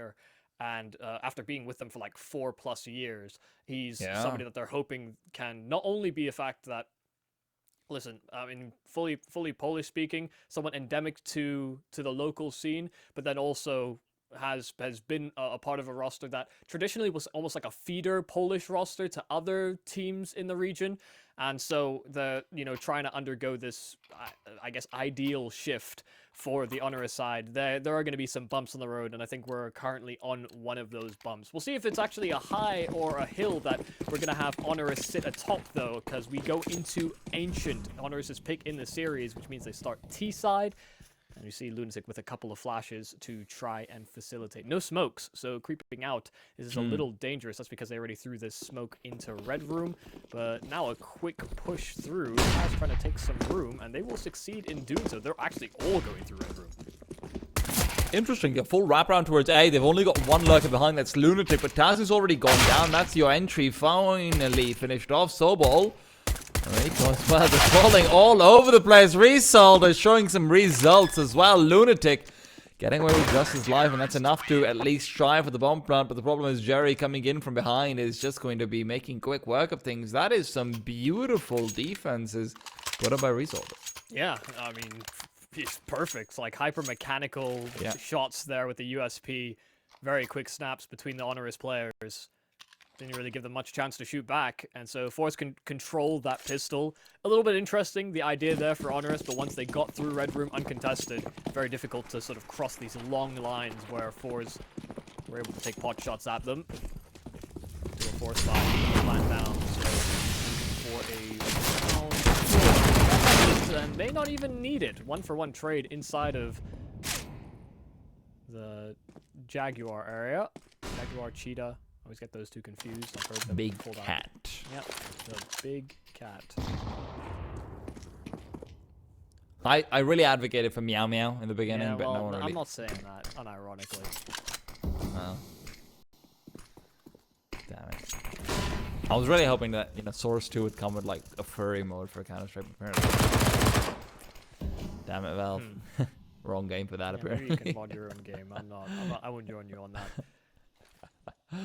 player. And after being with them for like 4+ years, he's somebody that they're hoping can not only be a fact that, listen, I mean, fully Polish speaking, someone endemic to the local scene, but then also has been a part of a roster that traditionally was almost like a feeder Polish roster to other teams in the region. And so trying to undergo this, I guess, ideal shift for the HONORIS side, there are going to be some bumps on the road, and I think we're currently on one of those bumps. We'll see if it's actually a high or a hill that we're going to have HONORIS sit atop, though, because we go into Ancient, HONORIS' pick in the series, which means they start T-side. And you see lunAtic with a couple of flashes to try and facilitate. No smokes, so creeping out is a little dangerous. That's because they already threw this smoke into Red Room. But now a quick push through. Taz trying to take some room, and they will succeed in doing so. They're actually all going through Red Room. Interesting, a full wraparound towards A. They've only got one lurker behind, that's lunAtic, but Taz has already gone down. That's your entry finally finished off. Sobol. As well, just falling all over the place. Result is showing some results as well. lunAtic getting away with just his life, and that's enough to at least try for the bomb plant. But the problem is Jerry coming in from behind is just going to be making quick work of things. That is some beautiful defenses put up by Result. Yeah, I mean, it's perfect. It's like hyper-mechanical shots there with the USP. Very quick snaps between the HONORIS players. Didn't really give them much chance to shoot back, and so forZe can control that pistol. A little bit interesting, the idea there for HONORIS, but once they got through Red Room uncontested, very difficult to sort of cross these long lines where forZe were able to take pot shots at them. Do a force buy, plan down, so for a round 4, and may not even need it. 1-for-1 trade inside of the Jaguar area. Jaguar, Cheetah. Always get those two confused. I've heard them Big called cat. Out. Yep, the big cat. I really advocated for Meow Meow in the beginning, Yeah, but well, no one really... I'm not saying that unironically. Oh. Damn it. I was really hoping that, Source 2 would come with, like, a furry mode for Counter-Strike, apparently. Damn it, Valve. Wrong game for that, apparently. Maybe you can mod your own game. I wouldn't join you on that.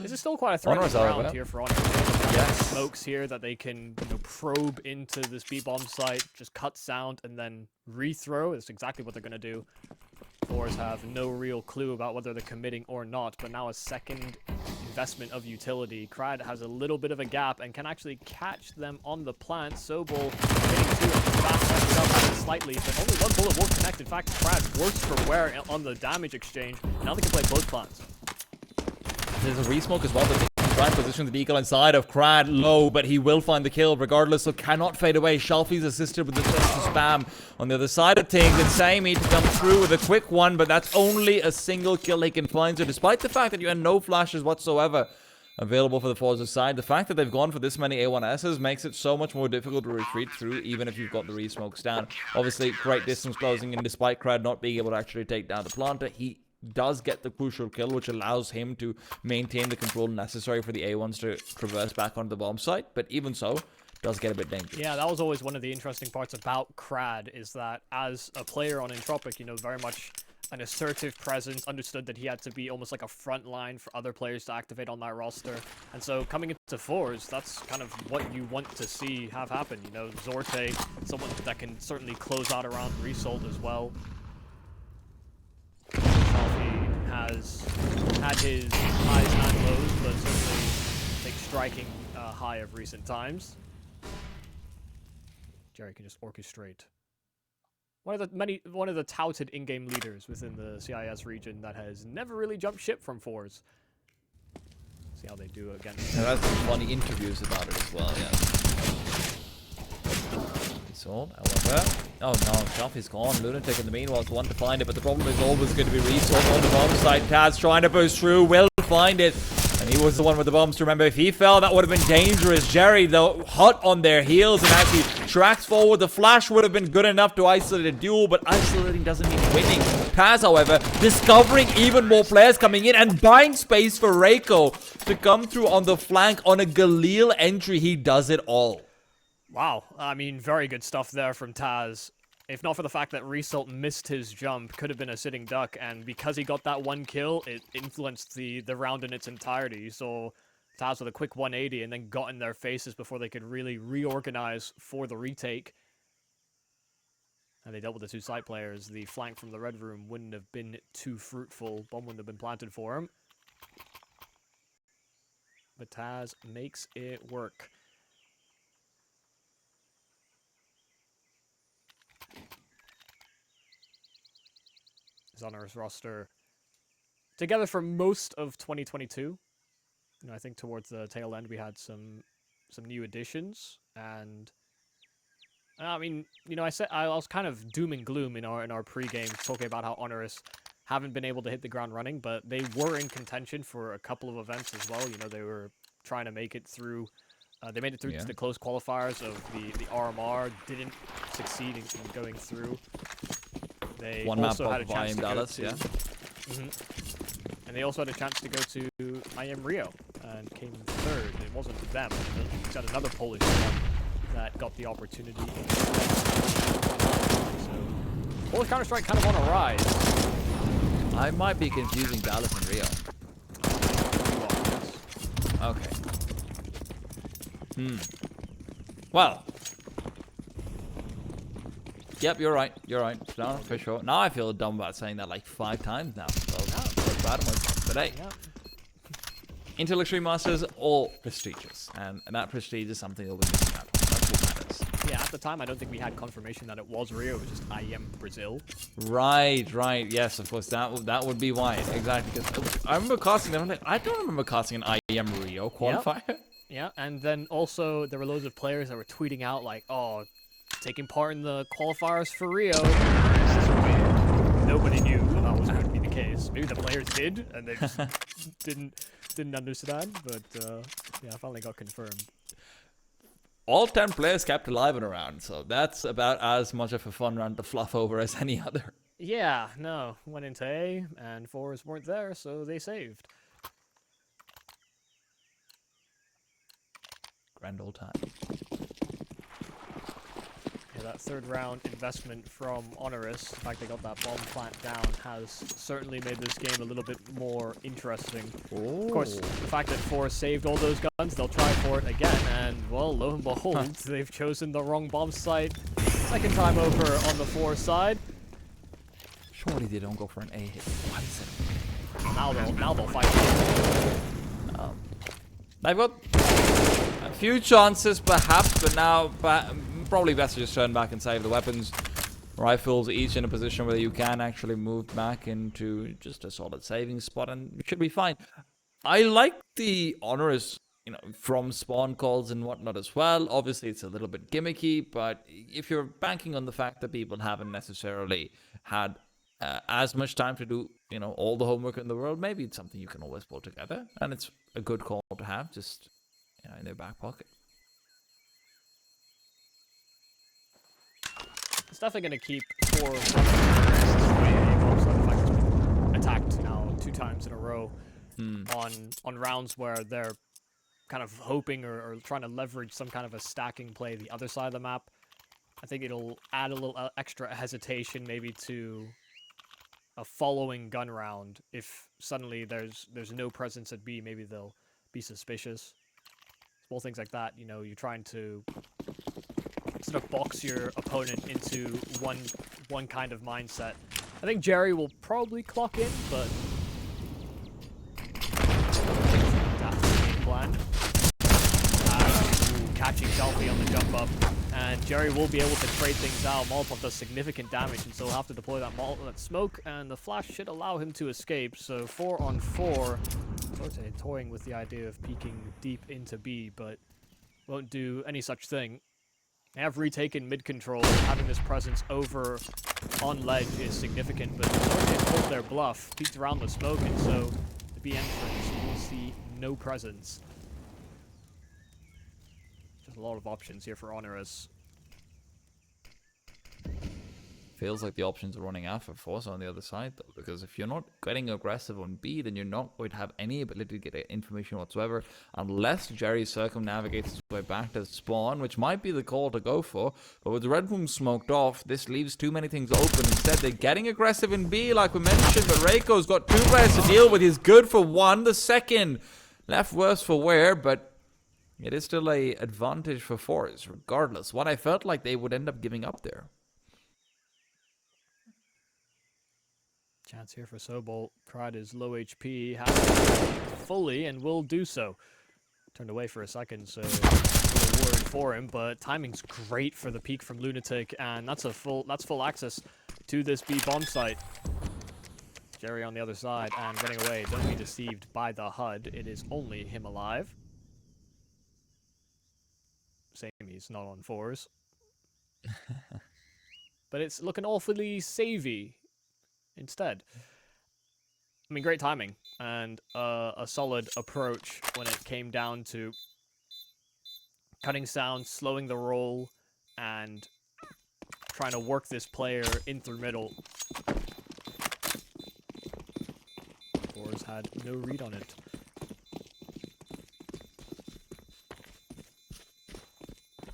This is still quite a threatening round here for HONORIS. Yes. Smokes here that they can probe into this B-bomb site, just cut sound, and then rethrow. That's exactly what they're going to do. forZe have no real clue about whether they're committing or not, but now a second investment of utility. Krad has a little bit of a gap and can actually catch them on the plant. Sobol hitting 2 fast slightly, but only one bullet will connect. In fact, Krad worse for wear on the damage exchange. Now they can play both plants. There's a resmoke as well, but they can try and position the deagle inside of Krad low, but he will find the kill regardless, so cannot fade away. Shalfey's assisted with the spam on the other side of things, and Sammy to come through with a quick one, but that's only a single kill he can find. So despite the fact that you had no flashes whatsoever available for the forZe side, the fact that they've gone for this many A1Ss makes it so much more difficult to retreat through, even if you've got the resmokes down. Obviously, great distance closing, and despite Krad not being able to actually take down the planter, he does get the crucial kill, which allows him to maintain the control necessary for the A1s to traverse back onto the bomb site. But even so, does get a bit dangerous. Yeah, that was always one of the interesting parts about Krad, is that as a player on Entropic, very much an assertive presence, understood that he had to be almost like a front line for other players to activate on that roster. And so coming into forZe, that's kind of what you want to see have happen. Zorte, someone that can certainly close out around Result as well. Shalfey has had his highs and lows, but certainly I think striking high of recent times. Jerry can just orchestrate. One of the touted in-game leaders within the CIS region that has never really jumped ship from forZe. See how they do against. Yeah, that's some funny interviews about it as well. Yeah. Result, however. Oh no, Shalfey's gone. lunAtic in the meanwhile is one to find it, but the problem is always going to be Result on the bomb side. Taz trying to push through, will find it. And he was the one with the bombs to remember. If he fell, that would have been dangerous. Jerry, though, hot on their heels, and as he tracks forward, the flash would have been good enough to isolate a duel, but isolating doesn't mean winning. Taz, however, discovering even more players coming in and buying space for Reiko to come through on the flank on a Galil entry. He does it all. Wow, I mean, very good stuff there from Taz. If not for the fact that Result missed his jump, could have been a sitting duck, and because he got that one kill, it influenced the round in its entirety. You saw Taz with a quick 180 and then got in their faces before they could really reorganize for the retake. And they dealt with the two side players. The flank from the red room wouldn't have been too fruitful. Bomb wouldn't have been planted for him. But Taz makes it work. His HONORIS roster together for most of 2022. You know, I think towards the tail end we had some new additions, and I mean, you know, I was kind of doom and gloom in our pregame talking about how HONORIS haven't been able to hit the ground running, but they were in contention for a couple of events as well. You know, they were trying to make it through. They made it through to the close qualifiers of the RMR. Didn't succeed in going through. They One also map had a chance to Dallas, go to, and they also had a chance to go to IM Rio and came third. It wasn't them. It was another Polish one that got the opportunity. So, Polish Counter-Strike kind of on a rise. I might be confusing Dallas and Rio. Okay. Well. Yep, you're right. You're right. No, for sure. Now I feel dumb about saying that like 5 times now. So that's bad but hey. Intel Extreme Masters, all prestigious. And that prestige is something that we miss out. That's what matters. Yeah, at the time, I don't think we had confirmation that it was Rio. It was just IM Brazil. Right. Yes, of course. That would be why. Exactly. Because I remember casting them. I'm like, I don't remember casting an IM Rio qualifier. Yep. Yeah, and then also there were loads of players that were tweeting out like, oh, taking part in the qualifiers for Rio. Nobody knew that was going to be the case. Maybe the players did, and they just didn't understand. But yeah, I finally got confirmed. All 10 players kept alive in a round, so that's about as much of a fun round to fluff over as any other. Yeah, no, went into A, and forZe weren't there, so they saved. Grand old time. Yeah, that third round investment from HONORIS, the fact they got that bomb plant down, has certainly made this game a little bit more interesting. Ooh. Of course, the fact that forZe saved all those guns, they'll try for it again, and, well, lo and behold, they've chosen the wrong bomb site. Second time over on the forZe side. Surely they don't go for an A hit. Why is it? Now they'll fight. They've got a few chances, perhaps, but now probably best to just turn back and save the weapons. Rifles each in a position where you can actually move back into just a solid saving spot, and it should be fine. I like the HONORIS, you know, from spawn calls and whatnot as well. Obviously, it's a little bit gimmicky, but if you're banking on the fact that people haven't necessarily had as much time to do, you know, all the homework in the world, maybe it's something you can always pull together, and it's a good call to have, just, you know, in their back pocket. It's definitely going to keep forZe attacked now 2 times in a row on rounds where they're kind of hoping or trying to leverage some kind of a stacking play the other side of the map. I think it'll add a little extra hesitation maybe to a following gun round. If suddenly there's no presence at B, maybe they'll be suspicious. Small things like that, you know, you're trying to sort of box your opponent into one kind of mindset. I think Jerry will probably clock in, but that's the game plan. Catching shalfey on the jump up, and Jerry will be able to trade things out. Molotov does significant damage, and so he'll have to deploy that smoke, and the flash should allow him to escape. So 4 on 4. zorte toying with the idea of peeking deep into B, but won't do any such thing. They have retaken mid-control. Having this presence over on ledge is significant, but zorte pulled their bluff, peeked around the smoke, and so the B entrance will see no presence. Just a lot of options here for HONORIS. Feels like the options are running out for forZe on the other side, though, because if you're not getting aggressive on B, then you're not going to have any ability to get information whatsoever, unless Jerry circumnavigates his way back to spawn, which might be the call to go for. But with the red room smoked off, this leaves too many things open. Instead, they're getting aggressive in B, like we mentioned, but Reiko's got 2 players to deal with. He's good for 1. The second left worse for wear, but it is still a advantage for forZe, regardless. What I felt like they would end up giving up there. Chance here for Sobol. Crad is low HP, has it fully, and will do so. Turned away for a second, so a little worried for him, but timing's great for the peek from lunAtic, and that's full access to this B bomb site. Jerry on the other side and running away. Don't be deceived by the HUD. It is only him alive. Same, he's not on forZe. But it's looking awfully savvy instead. I mean, great timing and a solid approach when it came down to cutting sound, slowing the roll, and trying to work this player in through middle. forZe had no read on it.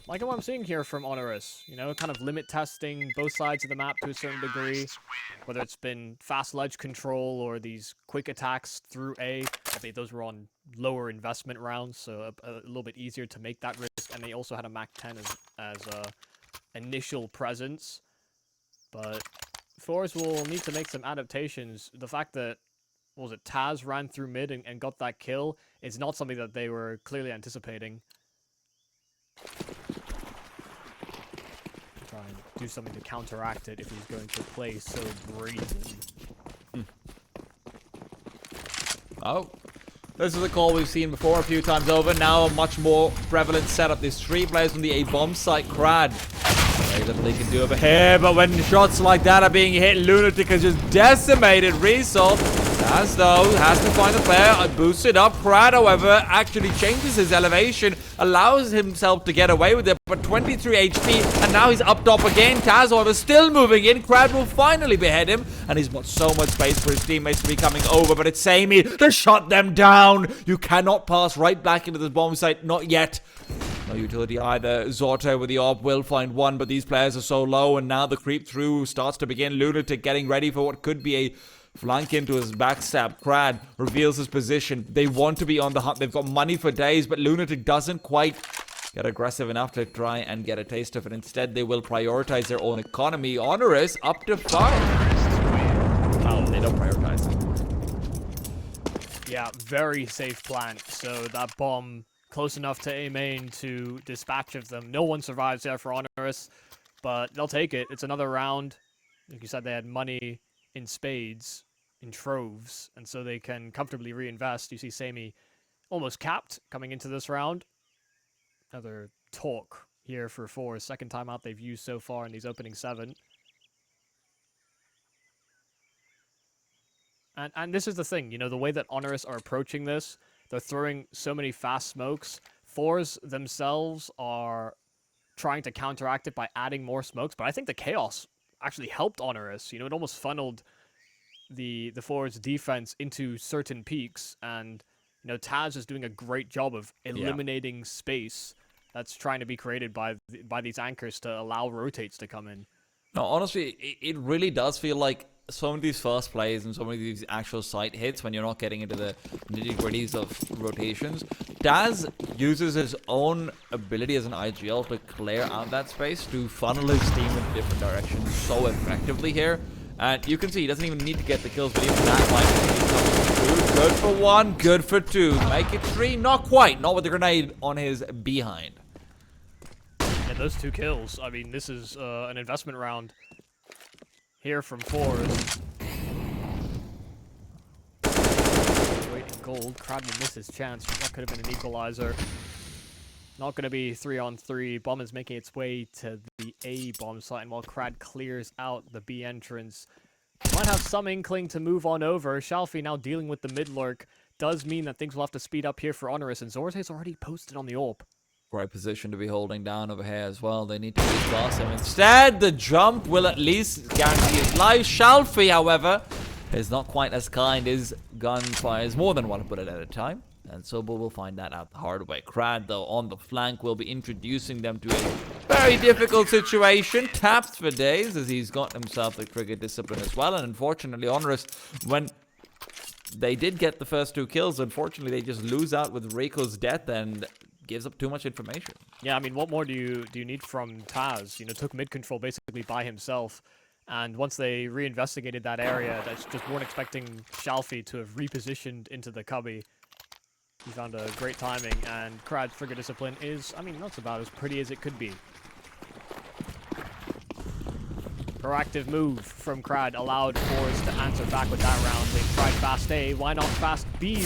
Like what I'm seeing here from HONORIS, you know, kind of limit testing both sides of the map to a certain degree, whether it's been fast ledge control or these quick attacks through A. Albeit those were on lower investment rounds, so a little bit easier to make that risk, and they also had a Mac 10 as initial presence. But forZe will need to make some adaptations. The fact that, what was it, Taz ran through mid and got that kill is not something that they were clearly anticipating. Try and do something to counteract it if he's going to play so brazen. Oh, this is a call we've seen before a few times over. Now a much more prevalent setup. There's 3 players from the A bomb site. Crad, very little he can do over here, but when shots like that are being hit, lunAtic has just decimated Result. As though, has to find a player, boosts it up. Crad, however, actually changes his elevation, allows himself to get away with it, but 23 HP, and now he's up top again. Taz, however, still moving in. Crad will finally behead him, and he's got so much space for his teammates to be coming over, but it's Sammy to shut them down. You cannot pass right back into this bomb site, not yet. No utility either. Zorte with the AWP will find one, but these players are so low, and now the creep through starts to begin. lunAtic getting ready for what could be a flank into his backstab. Crad reveals his position. They want to be on the hunt. They've got money for days, but lunAtic doesn't quite get aggressive enough to try and get a taste of it. Instead, they will prioritize their own economy. HONORIS up to 5. Oh, they don't prioritize. Yeah, very safe plant. So that bomb close enough to A main to dispatch of them. No one survives there for HONORIS, but they'll take it. It's another round. Like you said, they had money in spades, in troves, and so they can comfortably reinvest. You see Sammy almost capped coming into this round. Another talk here for forZe. Second time out they've used so far in these opening 7. And this is the thing, you know, the way that HONORIS are approaching this, they're throwing so many fast smokes. forZe themselves are trying to counteract it by adding more smokes, but I think the chaos actually helped HONORIS. You know, it almost funneled the forZe defense into certain peaks, and you know, Taz is doing a great job of eliminating space that's trying to be created by these anchors to allow rotates to come in. No, honestly, it really does feel like some of these first plays and some of these actual site hits, when you're not getting into the nitty-gritties of rotations, Taz uses his own ability as an IGL to clear out that space, to funnel his team in different directions so effectively here. And you can see he doesn't even need to get the kills, but even that might be good for 1, good for 2. Make it 3, not quite, not with the grenade on his behind. Yeah, those 2 kills, I mean, this is an investment round here from forZe. Wait, gold. Crad will miss his chance. That could have been an equalizer. Not going to be 3-on-3. Bomb is making its way to the A bomb site, and while Crad clears out the B entrance, might have some inkling to move on over. Shalfey now dealing with the mid lurk does mean that things will have to speed up here for HONORIS, and zorte's already posted on the AWP. Great position to be holding down over here as well. They need to cross him. Instead, the jump will at least guarantee his life. Shalfey, however, is not quite as kind. His gun fires more than one bullet at a time. And Sobol will find that out the hard way. Crad, though, on the flank will be introducing them to a very difficult situation. Tapped for days as he's got himself the trigger discipline as well. And unfortunately, HONORIS, when they did get the first 2 kills, unfortunately, they just lose out with Rico's death and gives up too much information. Yeah, I mean, what more do you need from Taz? You know, took mid control basically by himself. And once they reinvestigated that area, that's just weren't expecting Shalfey to have repositioned into the cubby. He found a great timing, and Crad's trigger discipline is, I mean, not about as pretty as it could be. Proactive move from Crad allowed forZe to answer back with that round. They tried fast A, why not fast B?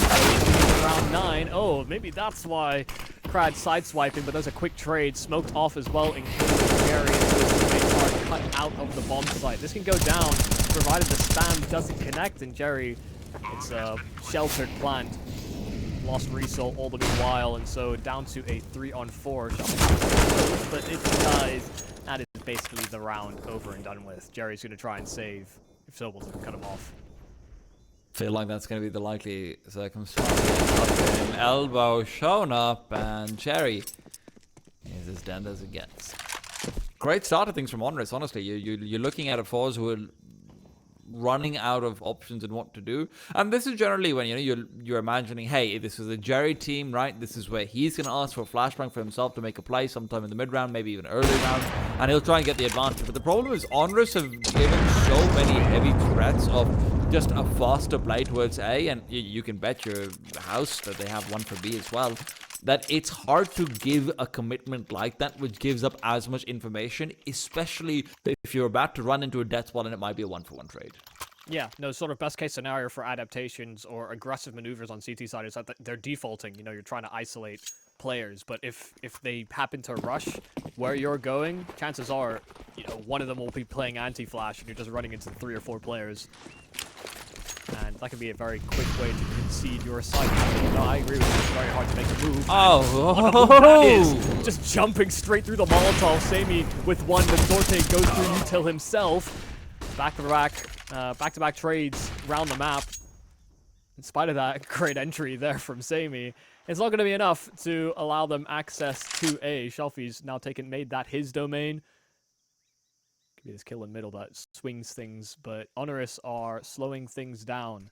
Round 9. Oh, maybe that's why Crad sideswiping, but there's a quick trade. Smoked off as well in case Jerry and his teammates are cut out of the bomb site. This can go down, provided the spam doesn't connect, and Jerry, it's a sheltered plant. Lost result all the meanwhile, and so down to a 3-on-4 shot. But if he dies, that is basically the round over and done with. Jerry's going to try and save if Sobol doesn't cut him off. Feel like that's going to be the likely circumstance. Elbow shown up, and Jerry is as dead as it gets. Great start of things from HONORIS, honestly. You're looking at a forZe who are running out of options and what to do, and this is generally when you're imagining, hey, this is a Jerry team, right? This is where he's going to ask for a flashbang for himself to make a play sometime in the mid round, maybe even early round, and he'll try and get the advantage. But the problem is HONORIS have given so many heavy threats of just a faster play towards A, and you can bet your house that they have one for B as well, that it's hard to give a commitment like that, which gives up as much information, especially if you're about to run into a death spot and it might be a 1-for-1 trade. Yeah, no, sort of best case scenario for adaptations or aggressive maneuvers on CT side is that they're defaulting. You know, you're trying to isolate players, but if they happen to rush where you're going, chances are, you know, one of them will be playing anti-flash and you're just running into 3 or 4 players. And that can be a very quick way to concede your site. No, I agree with you. It's very hard to make a move. That is just jumping straight through the Molotov. samey with one, but zorte goes through util himself. Back-to-back trades around the map. In spite of that, great entry there from samey. It's not going to be enough to allow them access to A. Shalfey's now made that his domain. Could be this kill in middle that swings things, but HONORIS are slowing things down.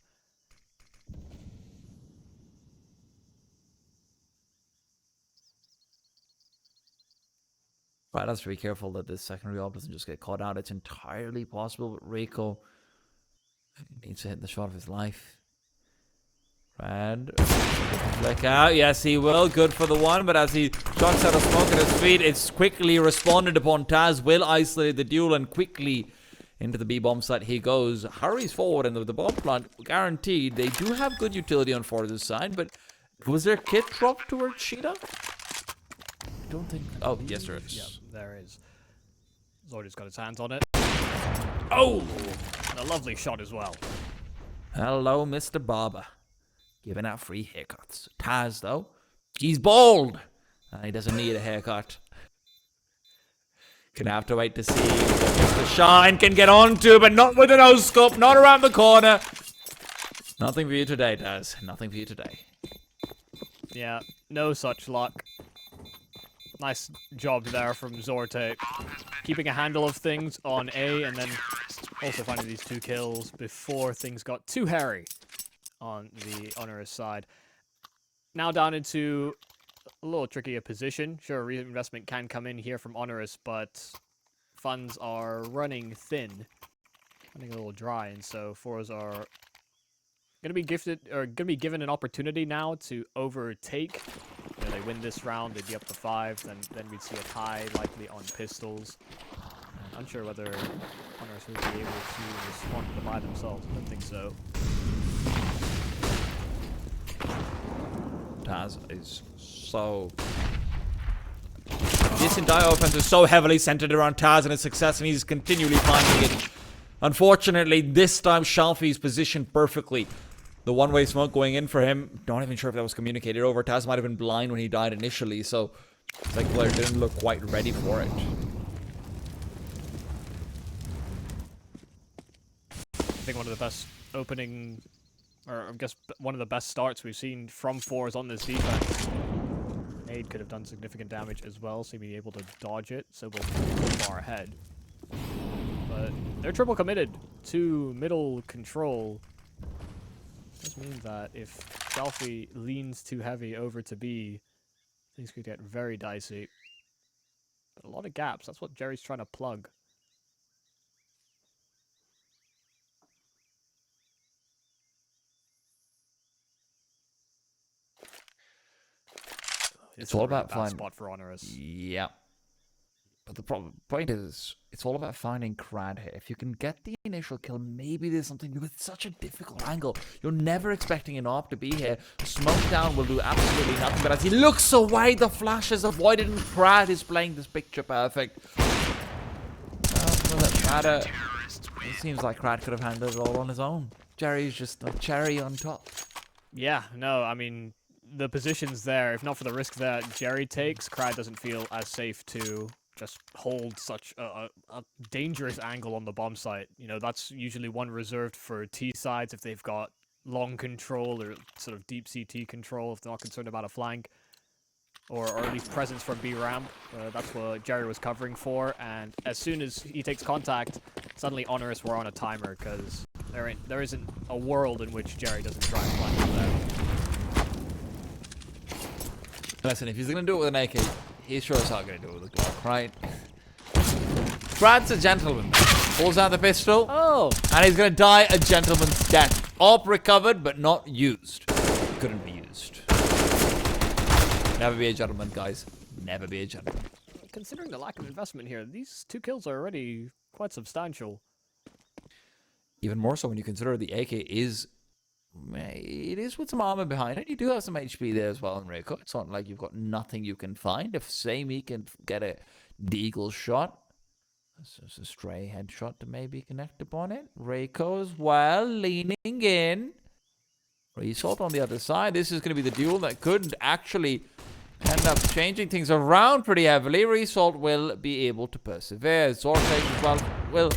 Right, has to be careful that this secondary op doesn't just get caught out. It's entirely possible, but Rico needs to hit the shot of his life. And flick out. Yes, he will. Good for the one, but as he shocks out of smoke at his feet, it's quickly responded upon. Taz will isolate the duel, and quickly into the B bomb site he goes. Hurries forward, and the bomb plant guaranteed. They do have good utility on forZe's side, but was there kit dropped towards Sheeta? I don't think. Oh, yes, there is. Yeah, there is. Zorte's got his hands on it. Oh! And a lovely shot as well. Hello, Mr. Barber. Giving out free haircuts. Taz, though, he's bald. And he doesn't need a haircut. Gonna have to wait to see if Mr. Shine can get onto, but not with a no-scope, not around the corner. Nothing for you today, Taz. Nothing for you today. Yeah, no such luck. Nice job there from zorte. Keeping a handle of things on A, and then also finding these 2 kills before things got too hairy on the HONORIS side. Now down into a little trickier position. Sure, reinvestment can come in here from HONORIS, but funds are running thin. Running a little dry, and so forZe are gonna be given an opportunity now to overtake. You know, they win this round, they'd be up to 5, then we'd see a tie likely on pistols. I'm unsure whether HONORIS would be able to respond to the buy themselves. I don't think so. Taz is so... This entire offense is so heavily centered around Taz and his success, and he's continually finding it. Unfortunately, this time Shalfey's positioned perfectly. The one-way smoke going in for him, not even sure if that was communicated over. Taz might have been blind when he died initially, so It's like Blair didn't look quite ready for it. I think one of the best opening, or I guess one of the best starts we've seen from forZe on this defense. Nade could have done significant damage as well, seemingly able to dodge it. Sobol far ahead. But they're triple committed to middle control. This means that if shalfey leans too heavy over to B, things could get very dicey. But a lot of gaps, that's what Jerry's trying to plug. It's all about finding spot for HONORIS. Yeah. But the point is, it's all about finding Crad here. If you can get the initial kill, maybe there's something with such a difficult angle. You're never expecting an AWP to be here. Smoke down will do absolutely nothing. But as he looks away, the flash is avoided, and Crad is playing this picture perfect. It seems like Crad could have handled it all on his own. Jerry's just a cherry on top. Yeah, no, I mean, the position's there. If not for the risk that Jerry takes, Crad doesn't feel as safe to just hold such a dangerous angle on the bomb site. You know, that's usually one reserved for T sides if they've got long control or sort of deep CT control, if they're not concerned about a flank. Or at least presence from B ramp. That's what Jerry was covering for, and as soon as he takes contact, suddenly HONORIS were on a timer, because there isn't a world in which Jerry doesn't try and flank them. Listen, if he's going to do it with an AK, he's sure as hell going to do it with a Glock, right? Brad's a gentleman. Pulls out the pistol. Oh! And he's going to die a gentleman's death. AWP recovered, but not used. Couldn't be used. Never be a gentleman, guys. Never be a gentleman. Considering the lack of investment here, these 2 kills are already quite substantial. Even more so when you consider the AK is... It is with some armor behind it. You do have some HP there as well in Reiko. It's not like you've got nothing you can find. If Samey can get a deagle shot, this is a stray headshot to maybe connect upon it. Reiko as well, leaning in. Result on the other side. This is going to be the duel that could actually end up changing things around pretty heavily. Result will be able to persevere. Zorte as well will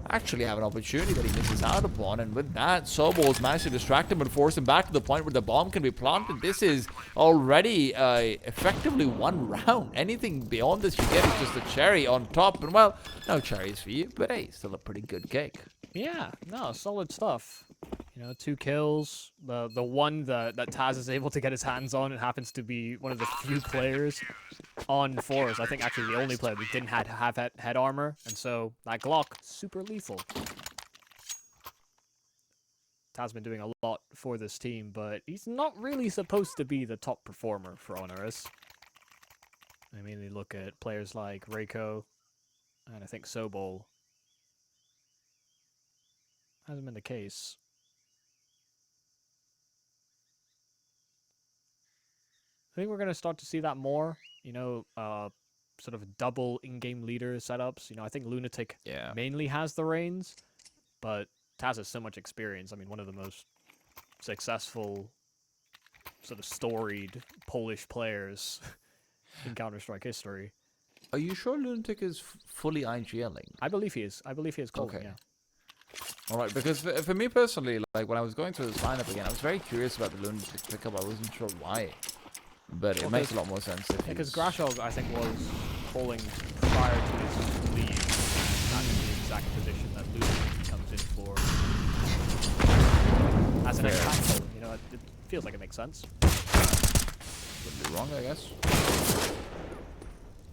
actually have an opportunity that he misses out upon, and with that, Sobol's managed to distract him and force him back to the point where the bomb can be planted. This is already effectively 1 round. Anything beyond this you get is just a cherry on top, and well, no cherries for you, but hey, still a pretty good cake. Yeah, no, solid stuff. You know, 2 kills. The one that Taz is able to get his hands on, it happens to be one of the few players on forZe. I think actually the only player that didn't have head armor, and so that Glock, super lethal. Taz been doing a lot for this team, but he's not really supposed to be the top performer for HONORIS. I mean, they look at players like Reiko, and I think Sobol. Hasn't been the case. I think we're going to start to see that more, you know, sort of double in-game leader setups. You know, I think lunAtic mainly has the reins, but Taz has so much experience. I mean, one of the most successful, sort of storied Polish players in Counter-Strike history. Are you sure lunAtic is fully IGLing? I believe he is. I believe he is golden, okay. Yeah. All right, because for me personally, like when I was going through this lineup again, I was very curious about the lunAtic pickup. I wasn't sure why, but it makes a lot more sense. Because Grashov, I think, was polling prior to his leave. That is the exact position that lunAtic comes in for as an example. You know, it feels like it makes sense. Would be wrong, I guess.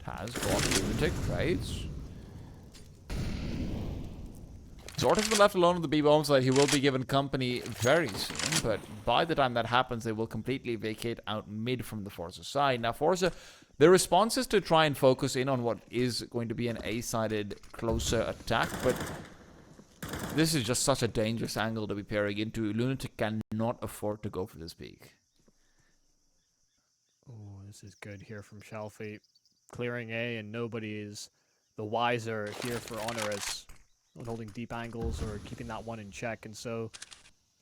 Has gone lunAtic trades. Zorte has been left alone on the B bomb side. He will be given company very soon, but by the time that happens, they will completely vacate out mid from the forZe side. Now, forZe, the response is to try and focus in on what is going to be an A-sided closer attack, but this is just such a dangerous angle to be pairing into. lunAtic cannot afford to go for this peak. Oh, this is good here from shalfey. Clearing A, and nobody is the wiser here for HONORIS. Holding deep angles or keeping that one in check, and so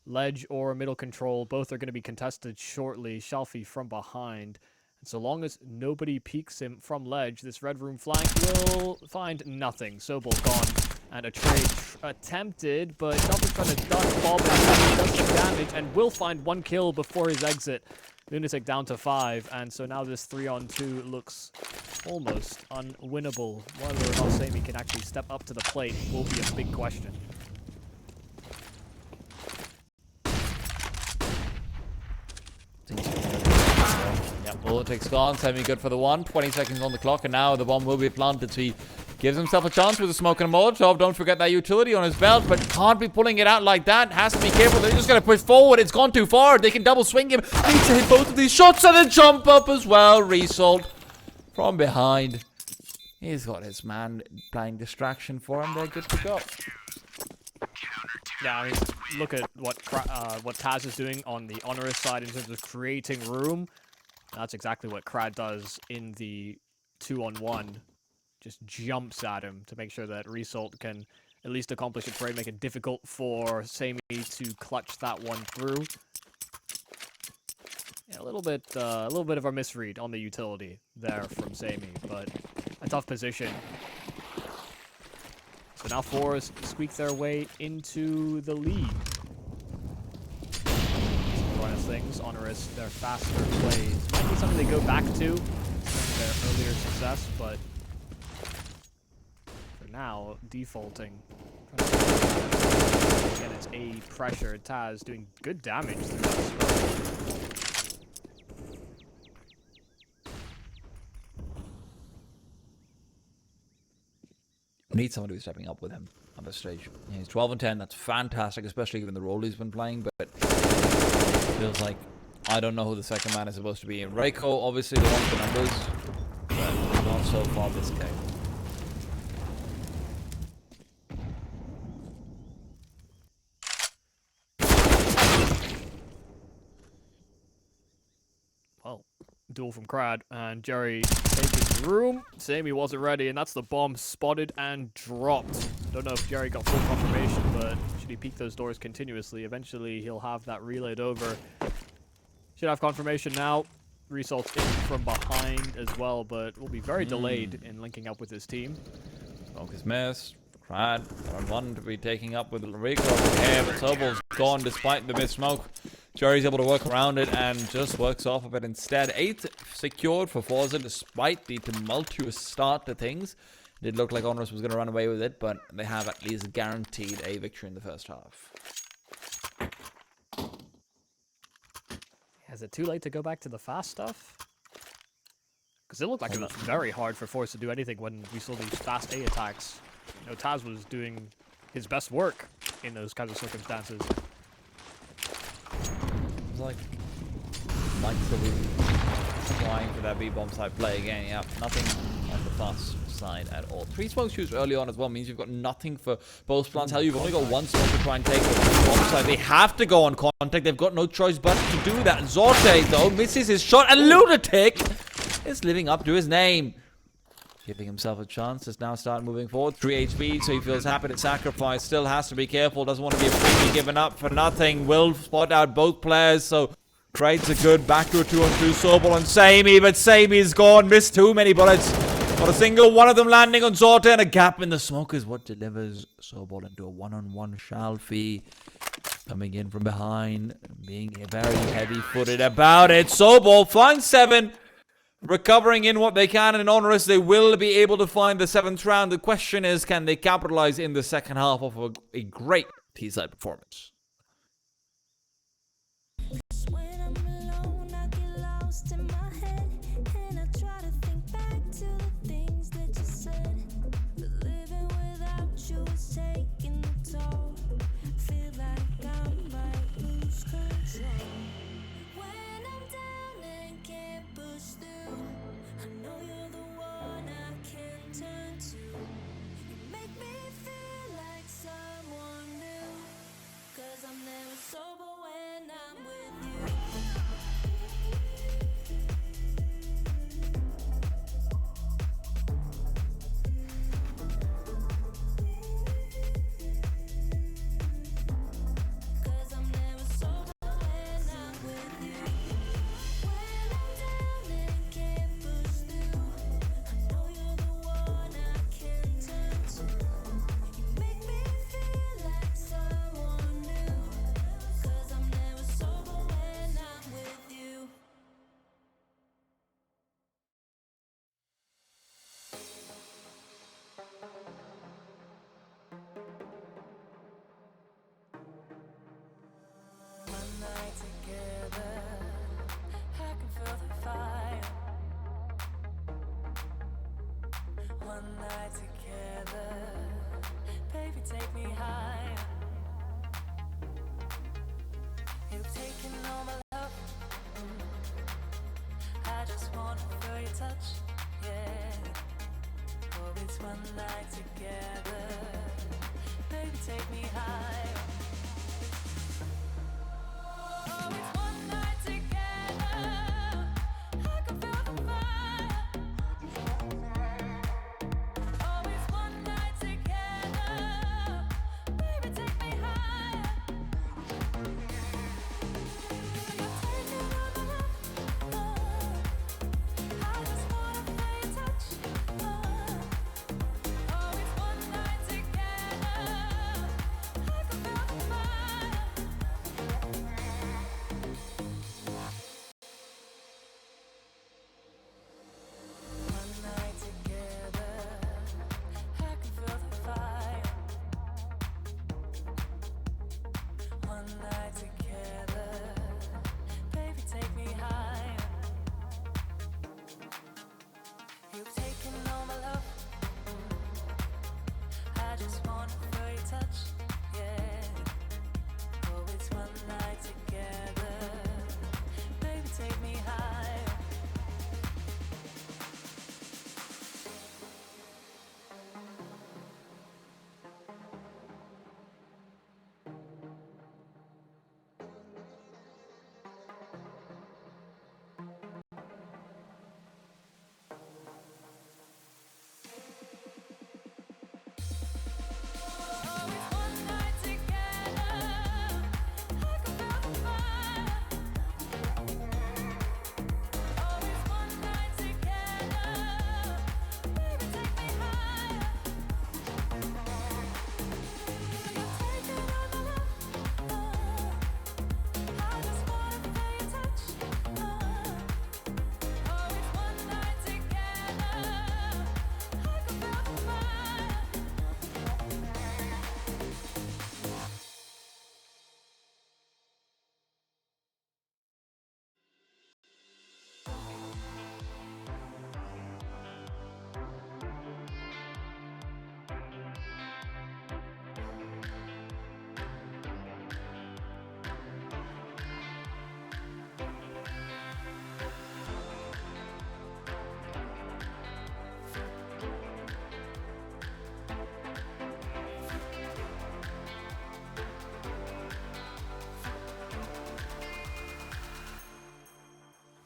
ledge or middle control, both are going to be contested shortly. Shalfey from behind, and So long as nobody peeks him from ledge, this red room flank will find nothing. Sobol gone, and a trade attempted, but nothing's trying to dust Bob does some damage, and will find 1 kill before his exit. lunAtic down to 5, and so now this 3-on-2 looks almost unwinnable. Whether or not sammy can actually step up to the plate will be a big question. Yep, multikill gone. Sammy good for the 1. 20 seconds on the clock, and now the bomb will be planted. So he gives himself a chance with a smoke and a Molotov. Don't forget that utility on his belt, but can't be pulling it out like that. Has to be careful. They're just going to push forward. It's gone too far. They can double swing him. Needs to hit both of these shots and then jump up as well. result from behind. He's got his man playing distraction for him. They're good to go. Yeah, I mean, look at what Taz is doing on the HONORIS side in terms of creating room. That's exactly what Crad does in the 2-on-1. Just jumps at him to make sure that result can at least accomplish a trade, make it difficult for sammy to clutch that one through. Yeah, a little bit of a misread on the utility there from sammy, but a tough position. So now forZe squeak their way into the lead. One of things, HONORIS, their faster plays. Might be something they go back to their earlier success, but for now, defaulting. Again, it's A pressure. Taz doing good damage through that scroll. Need someone who's stepping up with him on this stage. Yeah, he's 12 and 10. That's fantastic, especially given the role he's been playing. But feels like I don't know who the second man is supposed to be. Reiko, obviously, they want the numbers, but not so far this game. Well, duel from Crad, and Jerry taking room. sammy wasn't ready, and that's the bomb spotted and dropped. Don't know if Jerry got full confirmation, but should he peek those doors continuously, eventually he'll have that relayed over. Should have confirmation now. Results in from behind as well, but will be very delayed in linking up with his team. Smoke is missed. Crad on 1 to be taking up with Rico here, but Sobol's gone despite the missed smoke. Jerry's able to work around it and just works off of it instead. 8 secured for forZe despite the tumultuous start to things. It did look like HONORIS was going to run away with it, but they have at least guaranteed a victory in the first half. Is it too late to go back to the fast stuff? Because it looked like it was very hard for forZe to do anything when we saw these fast A attacks. You know, Taz was doing his best work in those kinds of circumstances. It's like to be flying for that B-bomb side play again. Yeah, nothing on the fast side at all. 3 smoke shoots early on as well means you've got nothing for both plants. Hell, you've only got 1 smoke to try and take the bomb side. They have to go on contact. They've got no choice but to do that. zorte, though, misses his shot, and lunAtic is living up to his name. Giving himself a chance to now start moving forward. 3 HP, so he feels happy to sacrifice. Still has to be careful. Doesn't want to be a freebie given up for nothing. Will spot out both players, so trades are good. Back to a 2-on-2. Sobol and sammy, but sammy's gone. Missed too many bullets. Not a single one of them landing on zorte, and a gap in the smoke is what delivers Sobol into a 1-on-1 shalfey. Coming in from behind, being very heavy-footed about it. Sobol finds 7. Recovering in what they can, and in HONORIS, they will be able to find the 7th round. The question is, can they capitalize in the second half of a great T-side performance?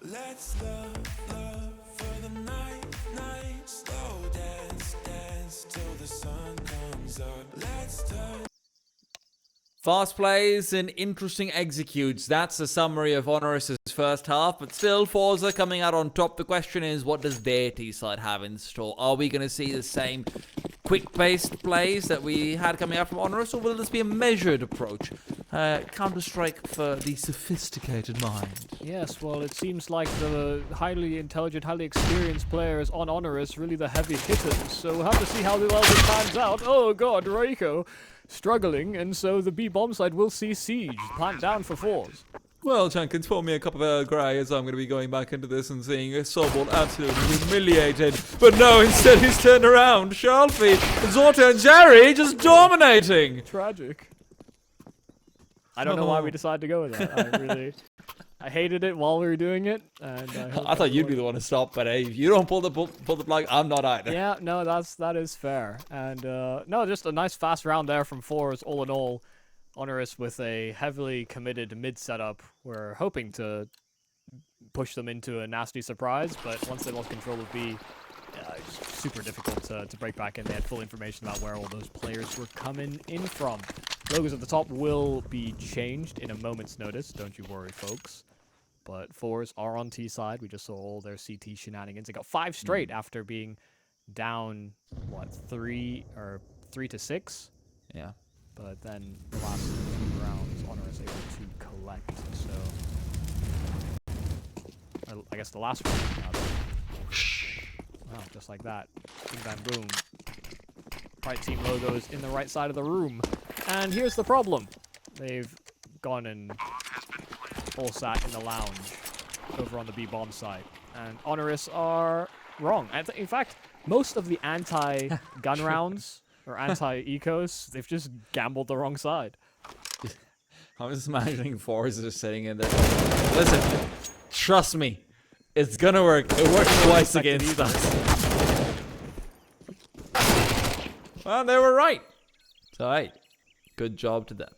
Let's love for the night, slow dance till the sun comes up. Let's turn. Fast plays and interesting executes. That's a summary of HONORIS' first half, but still, forZe coming out on top. The question is, what does their T-side have in store? Are we going to see the same quick-paced plays that we had coming out from HONORIS, or will this be a measured approach? Counter-Strike for the sophisticated mind. Yes, well, it seems like the highly intelligent, highly experienced players on HONORIS really the heavy hitters, so we'll have to see how well this pans out. Oh god, Reiko struggling, and so the B bomb side will see Siege. Plant down for forZe. Well, Jenkins, pour me a cup of Earl Grey, as I'm going to be going back into this and seeing Sobol absolutely humiliated. But no, instead he's turned around. Shalfey, zorte, and Jerry just dominating. Tragic. I don't know why we decided to go with that. I hated it while we were doing it, and I thought you'd be the one to stop, but hey, if you don't pull the plug, I'm not either. Yeah, no, that is fair. And no, just a nice fast round there from forZe. All in all, HONORIS with a heavily committed mid setup. We're hoping to push them into a nasty surprise, but once they lost control of B, it's super difficult to break back in. They had full information about where all those players were coming in from. Logos at the top will be changed in a moment's notice, don't you worry, folks. But forZe are on T side. We just saw all their CT shenanigans. They got 5 straight after being down, what, 3 to 6? Yeah. But then the last few rounds, HONORIS able to collect. So I guess the last one. Wow, just like that. Bing bang boom. Right team logos in the right side of the room. And here's the problem. They've gone and all sat in the lounge over on the B bomb side. And HONORIS are wrong. In fact, most of the anti-gun rounds or anti-ecos, they've just gambled the wrong side. I'm just imagining forZe just sitting in there. Listen, trust me, it's gonna work. It worked twice against us. Well, they were right. So, hey, good job to them.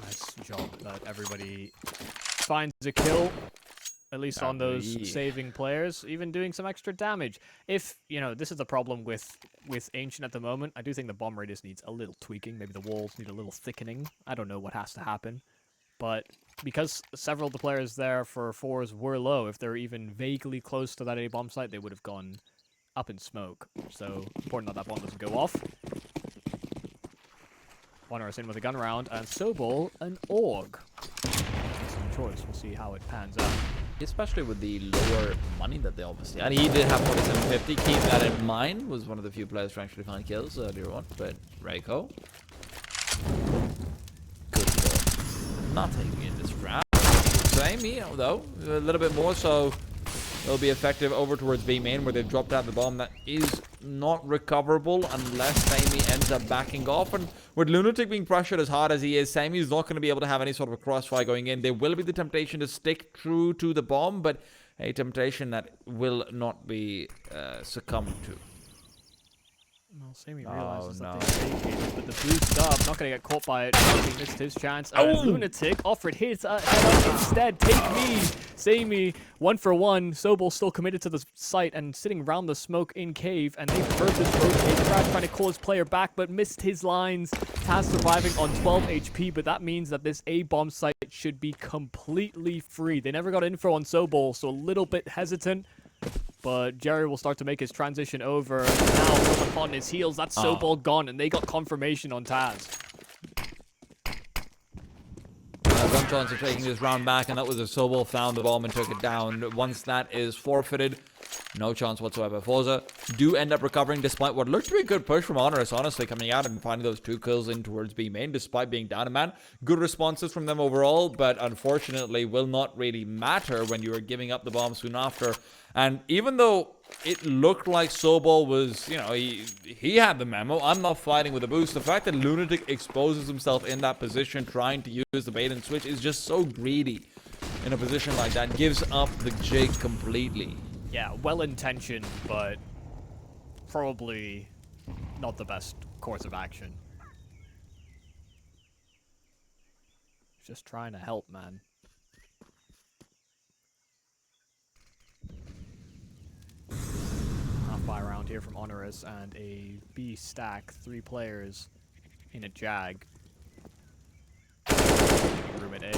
Nice job that everybody finds a kill, at least on those saving players, even doing some extra damage. If, you know, this is the problem with Ancient at the moment. I do think the bomb radius needs a little tweaking. Maybe the walls need a little thickening. I don't know what has to happen. But because several of the players there for forZe were low, if they're even vaguely close to that A bomb site, they would have gone up in smoke. So important that bomb doesn't go off. HONORIS in with a gun round, and Sobol an AUG. Some choice. We'll see how it pans out. Especially with the lower money that they obviously had. He did have 4750. Keep that in mind. Was one of the few players to actually find kills earlier on. But Reiko, good for nothing in this round. Same, you know, though. A little bit more, so it'll be effective over towards B main, where they've dropped out the bomb that is not recoverable unless Sammy ends up backing off. And with lunAtic being pressured as hard as he is, Sammy's not going to be able to have any sort of a crossfire going in. There will be the temptation to stick true to the bomb, but a temptation that will not be succumbed to. Well, Sammy realizes that they vacated, but the boost up, not going to get caught by it. He missed his chance. lunAtic offered his head up instead. Take me, Sammy. 1 for 1. Sobol still committed to the site and sitting around the smoke in cave, and they purpose rotate. Crash trying to call his player back, but missed his lines. Taz surviving on 12 HP, but that means that this A bomb site should be completely free. They never got info on Sobol, so a little bit hesitant. But Jerry will start to make his transition over. Now, from upon his heels, that's Sobol gone, and they got confirmation on Taz. One chance of taking this round back, and that was if Sobol found the bomb and took it down. Once that is forfeited, no chance whatsoever. forZe do end up recovering despite what looked to be a good push from HONORIS, honestly, coming out and finding those 2 kills in towards B main, despite being down a man. Good responses from them overall, but unfortunately will not really matter when you are giving up the bomb soon after. And even though it looked like Sobol was, you know, he had the memo, I'm not fighting with a boost. The fact that lunAtic exposes himself in that position, trying to use the bait and switch, is just so greedy in a position like that. Gives up the jig completely. Yeah, well-intentioned, but probably not the best course of action. Just trying to help, man. Half-buy round here from HONORIS and a B stack. 3 players in a Jag. Room at A.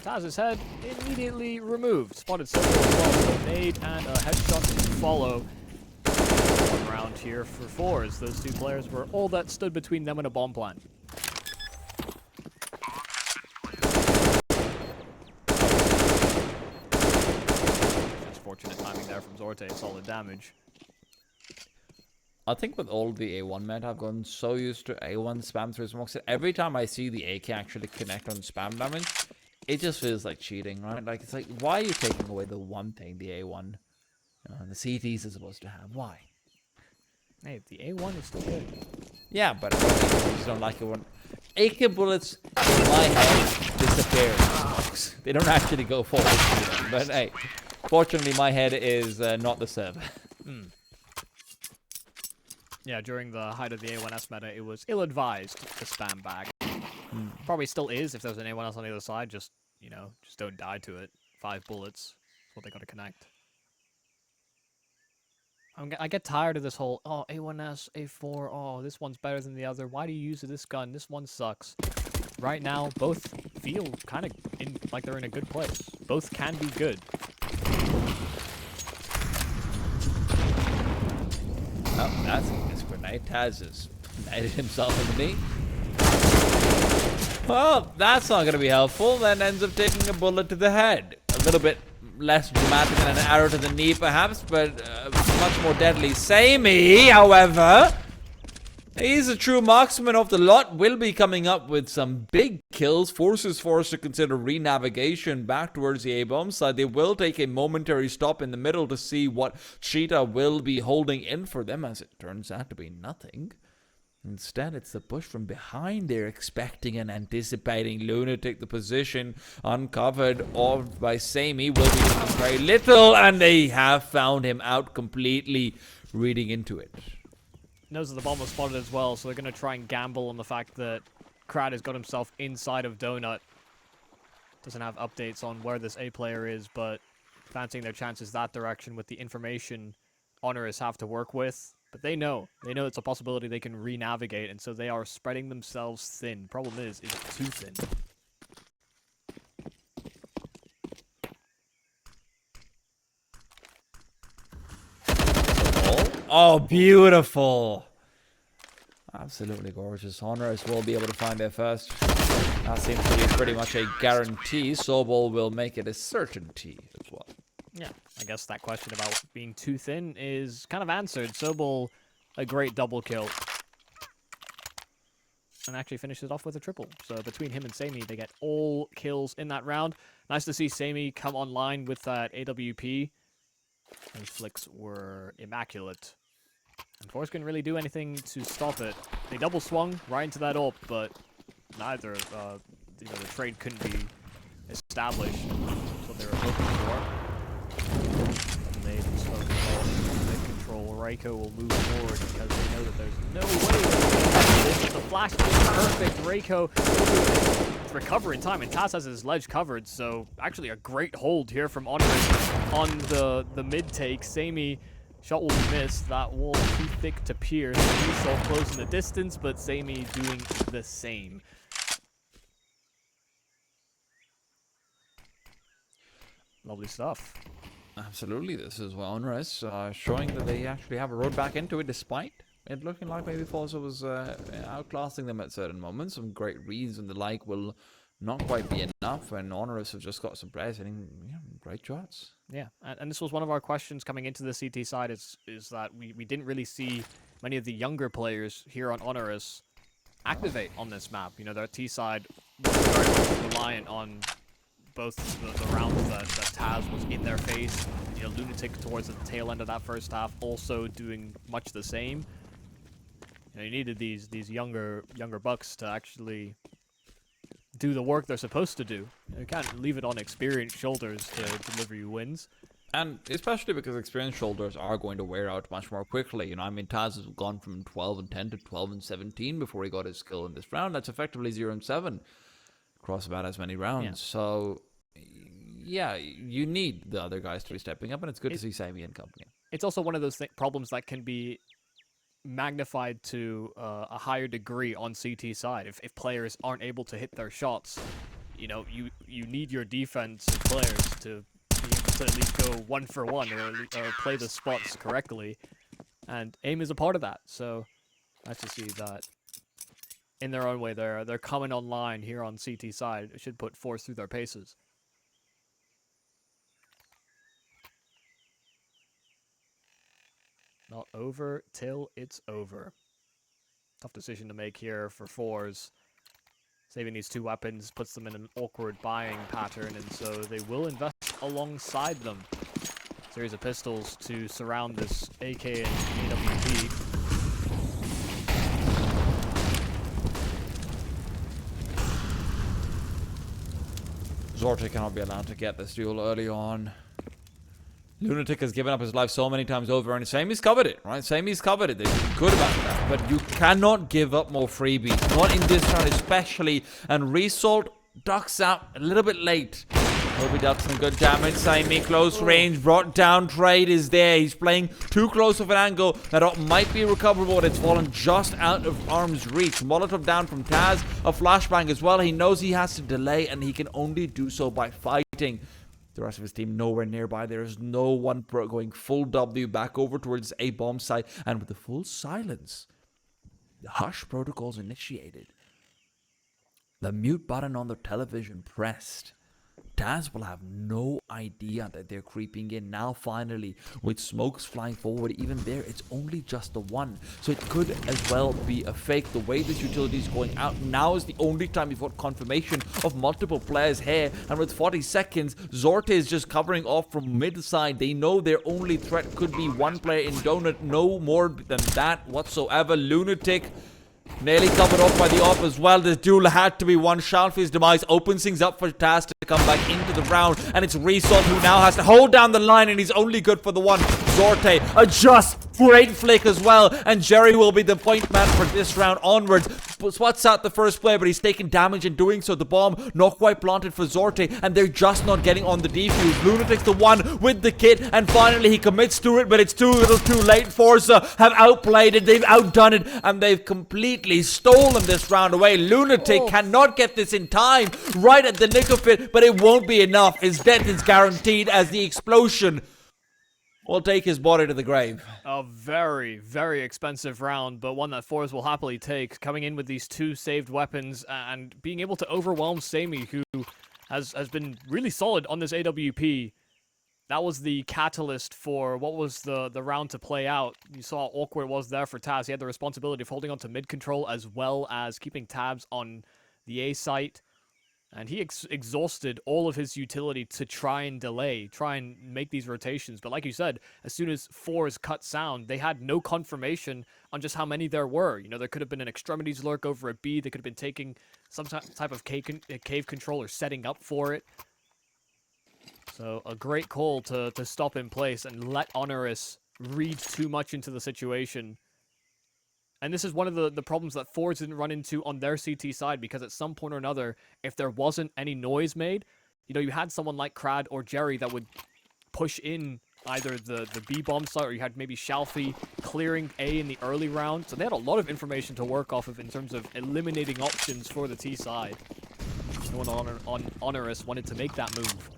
Taz's head immediately removed. Spotted Sobol as well. So nade and a headshot to follow. 1 round here for forZe. Those 2 players were all that stood between them and a bomb plant. Just fortunate timing there from zorte. Solid damage. I think with all the A1 meta, I've gotten so used to A1 spam through smokes that every time I see the AK actually connect on spam damage, it just feels like cheating, right? Like, it's like, why are you taking away the one thing the A1, the CTs is supposed to have? Why? Hey, the A1 is still good. Yeah, but I just don't like it when AK bullets in my head disappear in smokes. They don't actually go forward. But hey, fortunately my head is not the server. Yeah, during the height of the A1S meta, it was ill-advised to spam back. Probably still is if there's an A1S on the other side. Just, you know, just don't die to it. 5 bullets. That's what they got to connect. I get tired of this whole, oh, A1S, A4, oh, this one's better than the other. Why do you use this gun? This one sucks. Right now, both feel kind of like they're in a good place. Both can be good. Oh, that's a miss grenade. Taz has grenaded himself in the knee. Well, that's not going to be helpful. Then ends up taking a bullet to the head. A little bit less dramatic than an arrow to the knee, perhaps, but much more deadly. Sammy, however, he's a true marksman of the lot. Will be coming up with some big kills. Forces forced to consider re-navigation back towards the A-bomb side. They will take a momentary stop in the middle to see what Cheetah will be holding in for them, as it turns out to be nothing. Instead, it's the push from behind. They're expecting and anticipating lunAtic. The position uncovered off by Sammy will be doing very little, and they have found him out completely, reading into it. knows that the bomb was spotted as well, so they're going to try and gamble on the fact that Krad has got himself inside of Donut. Doesn't have updates on where this A player is, but fancying their chances that direction with the information HONORIS have to work with. But they know it's a possibility they can re-navigate, and so they are spreading themselves thin. Problem is it's too thin. Oh, beautiful. Absolutely gorgeous. HONORIS will be able to find their first. That seems to be pretty much a guarantee. Sobol will make it a certainty as well. Yeah, I guess that question about being too thin is kind of answered. Sobol, a great double kill. And actually finishes off with a triple. So between him and Sammy, they get all kills in that round. Nice to see Sammy come online with that AWP. Those flicks were immaculate. And forZe couldn't really do anything to stop it. They double swung right into that ult, but neither, the trade couldn't be established. That's what they were hoping for. They spoke about control. Reiko will move forward because they know that there's no way. The flash is perfect. Reiko recover in time, and Taz has his ledge covered. So actually a great hold here from HONORIS on the mid take. Sammy. Shot will be missed. That wall too thick to pierce. Result closing the distance, but Sammy doing the same. Lovely stuff. Absolutely, this is HONORIS showing that they actually have a road back into it, despite it looking like maybe forZe was outclassing them at certain moments. Some great reads and the like will not quite be enough, and HONORIS have just got some players hitting great shots. Yeah, and this was one of our questions coming into the CT side, is that we didn't really see many of the younger players here on HONORIS activate on this map. You know, their T side was very much reliant on both the rounds that Taz was in their face. You know, lunAtic towards the tail end of that first half also doing much the same. You know, you needed these younger bucks to actually do the work they're supposed to do. You can't leave it on experienced shoulders to deliver you wins. And especially because experienced shoulders are going to wear out much more quickly. You know, I mean, Taz has gone from 12 and 10 to 12 and 17 before he got his skill in this round. That's effectively 0 and 7 across about as many rounds. Yeah. So, yeah, you need the other guys to be stepping up, and it's good to see Sammy and company. It's also one of those problems that can be magnified to a higher degree on CT side. If players aren't able to hit their shots, you know, you need your defense players to be able to at least go 1 for 1 or play the spots correctly, and AIM is a part of that. So nice to see that in their own way they're coming online here on CT side. It should put forZe through their paces. Not over till it's over. Tough decision to make here for forZe. Saving these 2 weapons puts them in an awkward buying pattern, and so they will invest alongside them. Series of pistols to surround this AK and AWP. Zorte cannot be allowed to get this duel early on. lunAtic has given up his life so many times over, and Sammy's covered it, right? Sammy's covered it. They've been good about that. But you cannot give up more freebies. Not in this round especially. And Result ducks out a little bit late. Hope he does some good damage. Sammy, close range, brought down. Trade is there. He's playing too close of an angle. That might be recoverable, but it's fallen just out of arm's reach. Molotov down from Taz. A flashbang as well. He knows he has to delay, and he can only do so by fighting. The rest of his team nowhere nearby. There is no one pro going full W back over towards a bomb site. And with the full silence, the hush protocols initiated. The mute button on the television pressed. Taz will have no idea that they're creeping in now finally, with smokes flying forward. Even there, it's only just the one, so it could as well be a fake. The way this utility is going out now is the only time you've got confirmation of multiple players here, and with 40 seconds, Zorte is just covering off from mid-side. They know their only threat could be one player in Donut, no more than that whatsoever. lunAtic nearly covered off by the op as well. This duel had to be won. Shalfey's demise opens things up for Taz to come back into the round, and it's Result who now has to hold down the line, and he's only good for the one. zorte adjusts, great flick as well, and Jerry will be the point man for this round onwards. Swats out the first play, but he's taking damage in doing so. The bomb not quite planted for zorte, and they're just not getting on the defuse. lunAtic's the one with the kit, and finally he commits to it, but it's too little too late. forZe have outplayed it, they've outdone it, and they've completely stolen this round away. lunAtic cannot get this in time, right at the nick of it, but it won't be enough. His death is guaranteed as the explosion will take his body to the grave. A very, very expensive round, but one that forZe will happily take, coming in with these 2 saved weapons and being able to overwhelm Sammy, who has been really solid on this AWP. That was the catalyst for what was the round to play out. You saw how awkward it was there for Taz. He had the responsibility of holding on to mid control as well as keeping tabs on the A site. And he exhausted all of his utility to try and delay, try and make these rotations. But like you said, as soon as forZe cut sound, they had no confirmation on just how many there were. You know, there could have been an extremities lurk over at B. They could have been taking some type of cave control or setting up for it. So a great call to stop in place and let HONORIS read too much into the situation. And this is one of the problems that forZe didn't run into on their CT side, because at some point or another, if there wasn't any noise made, you know, you had someone like Crad or Jerry that would push in either the B bomb site, or you had maybe shalfey clearing A in the early round. So they had a lot of information to work off of in terms of eliminating options for the T side. No one on HONORIS wanted to make that move.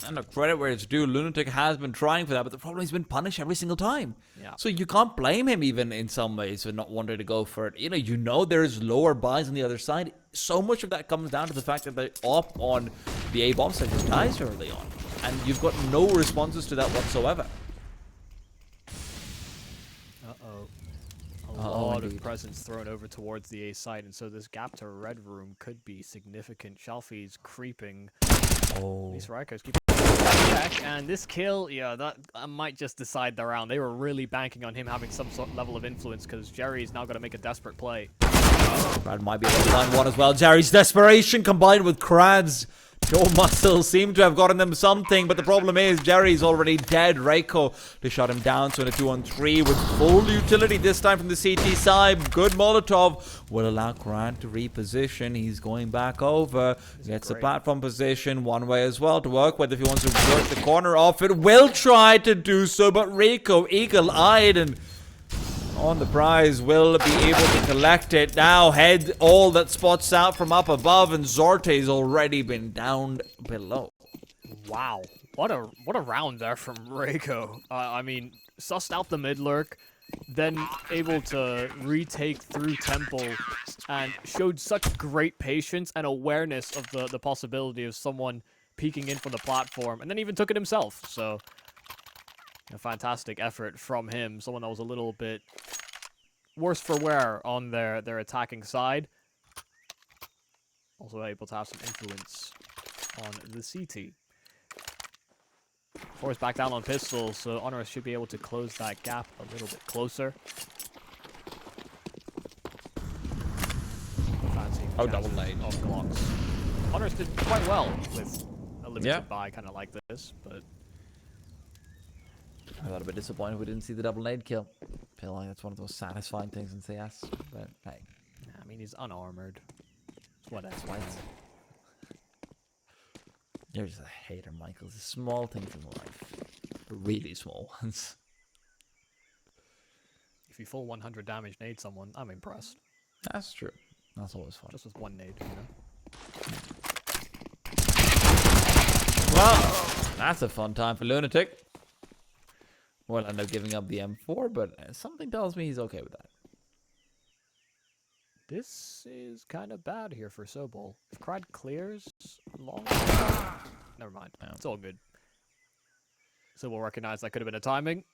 And a credit where it's due, lunAtic has been trying for that, but the problem is he's been punished every single time. Yeah. So you can't blame him even in some ways for not wanting to go for it. You know there's lower buys on the other side. So much of that comes down to the fact that they opt on the A bomb site just dies early on. And you've got no responses to that whatsoever. A lot of presence thrown over towards the A side, and so this gap to red room could be significant. shalfey's creeping. These Raikos keep check, and this kill, yeah, that might just decide the round. They were really banking on him having some sort of level of influence, because Jerry's now got to make a desperate play. Crad might be able to line one as well. Jerry's desperation combined with Crad's pure muscles seem to have gotten them something, but the problem is Jerry's already dead. Reiko to shut him down, so in a 2-on-3 with full utility this time from the CT side. Good Molotov will allow Crad to reposition. He's going back over, gets the platform position one way as well to work with if he wants to work the corner off it. Will try to do so, but Reiko, eagle-eyed and on the prize, will be able to collect it. Now head all that spots out from up above, and zorte's already been downed below. Wow, what a round there from Reiko. I mean, sussed out the mid lurk, then able to retake through temple, and showed such great patience and awareness of the possibility of someone peeking in from the platform, and then even took it himself. So a fantastic effort from him. Someone that was a little bit worse for wear on their attacking side. Also able to have some influence on the CT. forZe back down on pistols, so HONORIS should be able to close that gap a little bit closer. Double nade. Of Glocks. HONORIS did quite well with a limited buy kind of like this, but I'm a little bit disappointed we didn't see the double nade kill. I feel like that's one of those satisfying things in CS, but hey. I mean, he's unarmored. Whatever. You're just a hater, Michael. The small things in life. The really small ones. If you full 100 damage nade someone, I'm impressed. That's true. That's always fun. Just with one nade, you know? Well, that's a fun time for lunAtic. We'll end up giving up the M4, but something tells me he's okay with that. This is kind of bad here for Sobol. If Crad clears long... Never mind. Yeah. It's all good. Sobol recognized that could have been a timing.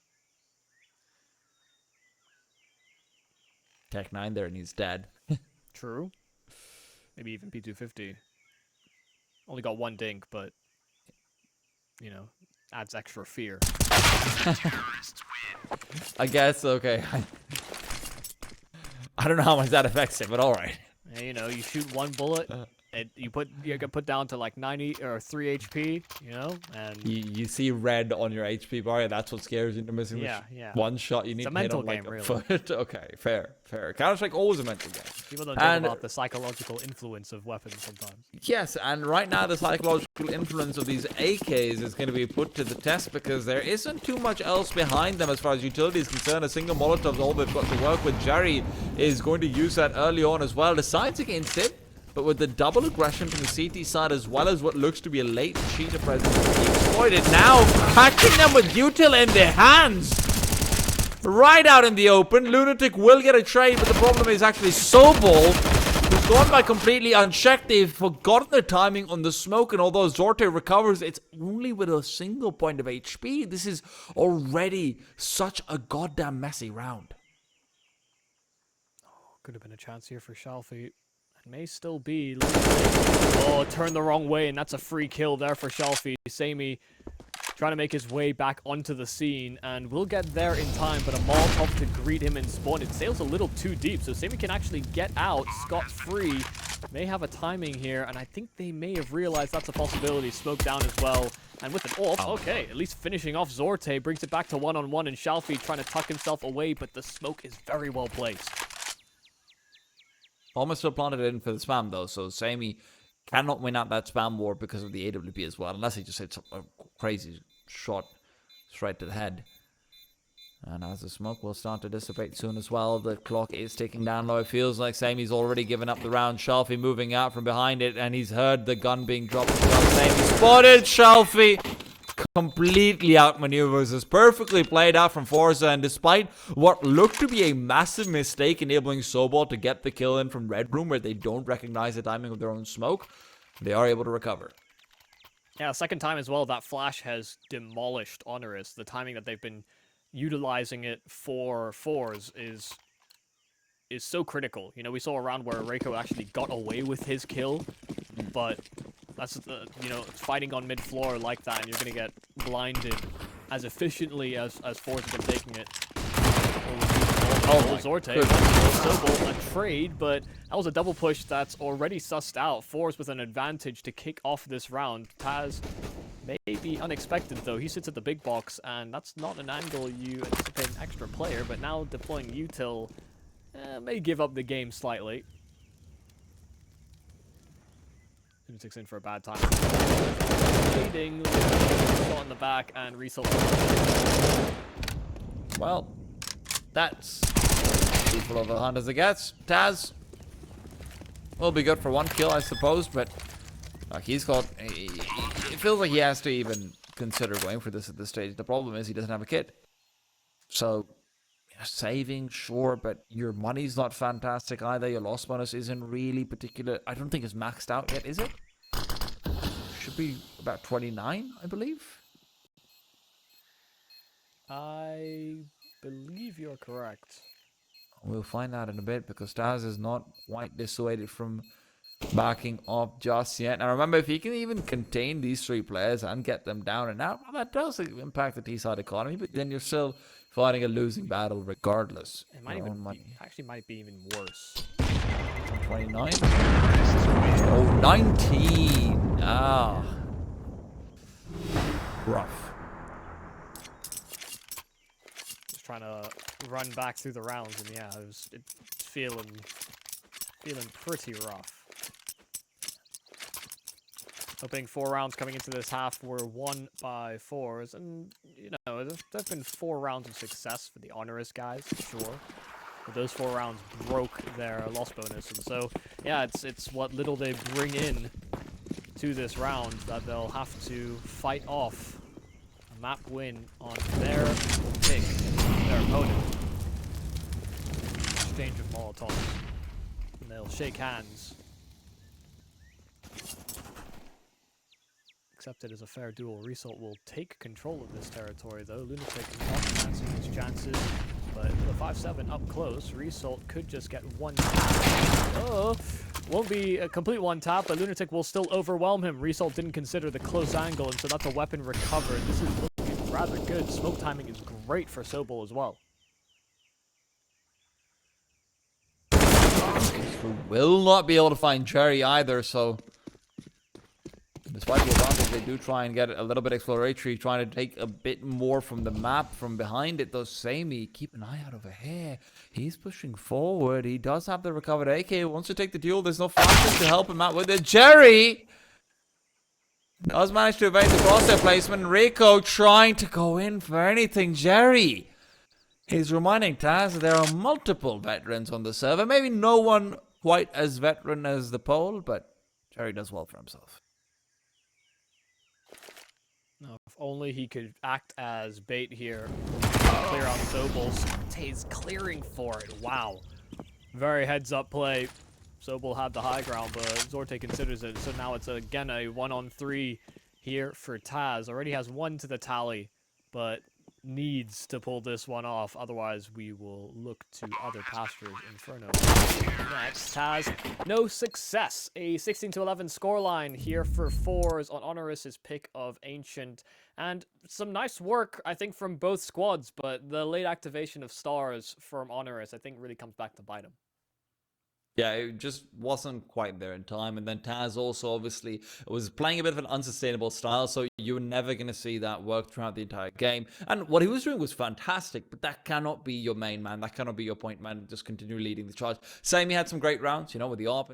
Tech 9 there and he's dead. True. Maybe even P250. Only got one dink, but... You know, adds extra fear. I guess, okay. I don't know how much that affects it, but alright. Yeah, you know, you shoot one bullet, you get put down to like 90 or 3 HP, you know, and you see red on your HP bar, and that's what scares you into missing yeah, yeah. one shot. You need It's a to hit mental on like game, a really. foot. Okay, fair. Counter-Strike always a mental game. People don't talk about the psychological influence of weapons sometimes. Yes, and right now the psychological influence of these AKs is going to be put to the test because there isn't too much else behind them as far as utility is concerned. A single Molotov's all they've got to work with. Jerry is going to use that early on as well. Decides against it, but with the double aggression from the CT side as well as what looks to be a latent cheater presence, he exploited now, catching them with util in their hands. Right out in the open. lunAtic will get a trade, but the problem is actually Sobol, who's gone by completely unchecked. They've forgotten their timing on the smoke, and although Zorte recovers, it's only with a single point of HP. This is already such a goddamn messy round. Could have been a chance here for shalfey. It may still be. Oh, turned the wrong way, and that's a free kill there for shalfey. sammy trying to make his way back onto the scene, and we'll get there in time, but a Molotov to greet him in spawn. It sails a little too deep, so sammy can actually get out scot-free. May have a timing here, and I think they may have realized that's a possibility. Smoke down as well, and with an AWP, okay, at least finishing off Zorte, brings it back to one-on-one, and shalfey trying to tuck himself away, but the smoke is very well placed. Almost still planted it in for the spam though, so sammy cannot win out that spam war because of the AWP as well, unless he just hits a crazy shot straight to the head. And as the smoke will start to dissipate soon as well, the clock is ticking down low. It feels like Sammy's already given up the round. shalfey moving out from behind it, and he's heard the gun being dropped as well. Sammy spotted. shalfey completely outmaneuvers this. Perfectly played out from forZe, and despite what looked to be a massive mistake enabling Sobol to get the kill in from Red Room, where they don't recognize the timing of their own smoke, they are able to recover. Yeah, second time as well, that flash has demolished HONORIS. The timing that they've been utilizing it for forZe is so critical. You know, we saw a round where Reiko actually got away with his kill, but that's the, you know, fighting on mid-floor like that, and you're going to get blinded as efficiently as forZe have been taking it. Oh, zorte. Sobol, a trade, but that was a double push that's already sussed out. forZe with an advantage to kick off this round. taz may be unexpected, though. He sits at the big box, and that's not an angle you anticipate an extra player, but now deploying util may give up the game slightly. lunAtic's in for a bad time. Leading, shot in the back, and result. Well, that's equal of a hunt as it gets. taz will be good for one kill, I suppose, but he's got... It feels like he has to even consider going for this at this stage. The problem is he doesn't have a kit. So, saving, sure, but your money's not fantastic either. Your loss bonus isn't really particular. I don't think it's maxed out yet, is it? Should be about 29, I believe. I believe you're correct. We'll find out in a bit, because taz is not quite dissuaded from backing up just yet. Now remember, if he can even contain these three players and get them down and out, well, that does impact the T-side economy, but then you're still fighting a losing battle regardless. It might actually might be even worse. 29? Oh, 19! Ah. Rough. Just trying to run back through the rounds, and yeah, it's feeling pretty rough. Hoping 4 rounds coming into this half were won by forZe, and you know, there've been 4 rounds of success for the HONORIS guys, sure. But those 4 rounds broke their loss bonus, and so yeah, it's what little they bring in to this round that they'll have to fight off a map win on their pick, their opponent. Exchange of Molotovs, and they'll shake hands. Accepted as a fair duel. Result will take control of this territory, though. lunAtic not fancying his chances, but with a 5-7 up close, Result could just get one tap. Oh, won't be a complete one tap, but lunAtic will still overwhelm him. Result didn't consider the close angle, and so that's a weapon recovered. This is looking rather good. Smoke timing is great for Sobol as well. who will not be able to find Jerry either, so... Despite the advantage, they do try and get a little bit exploratory, trying to take a bit more from the map from behind it. Though sammy, keep an eye out over here. He's pushing forward. He does have the recovered AK. He wants to take the duel. There's no fastest to help him out with it. Jerry does manage to evade the crosshair placement. Rico trying to go in for anything. Jerry, he's reminding Taz that there are multiple veterans on the server. Maybe no one quite as veteran as the Pole, but Jerry does well for himself. No, if only he could act as bait here. Clear out Sobol. Zorte's clearing for it. Wow. Very heads-up play. Sobol had the high ground, but Zorte considers it. So now it's again a 1-on-3 here for Taz. Already has 1 to the tally, but needs to pull this one off. Otherwise, we will look to other pastures. Inferno. Next, Taz, no success. A 16-11 scoreline here for forZe on HONORIS' pick of Ancient. And some nice work, I think, from both squads, but the late activation of stars from HONORIS, I think, really comes back to bite him. Yeah, it just wasn't quite there in time. And then Taz also obviously was playing a bit of an unsustainable style, so you're never going to see that work throughout the entire game. And what he was doing was fantastic, but that cannot be your main man. That cannot be your point man. Just continue leading the charge. Sammy had some great rounds, you know, with the ARP.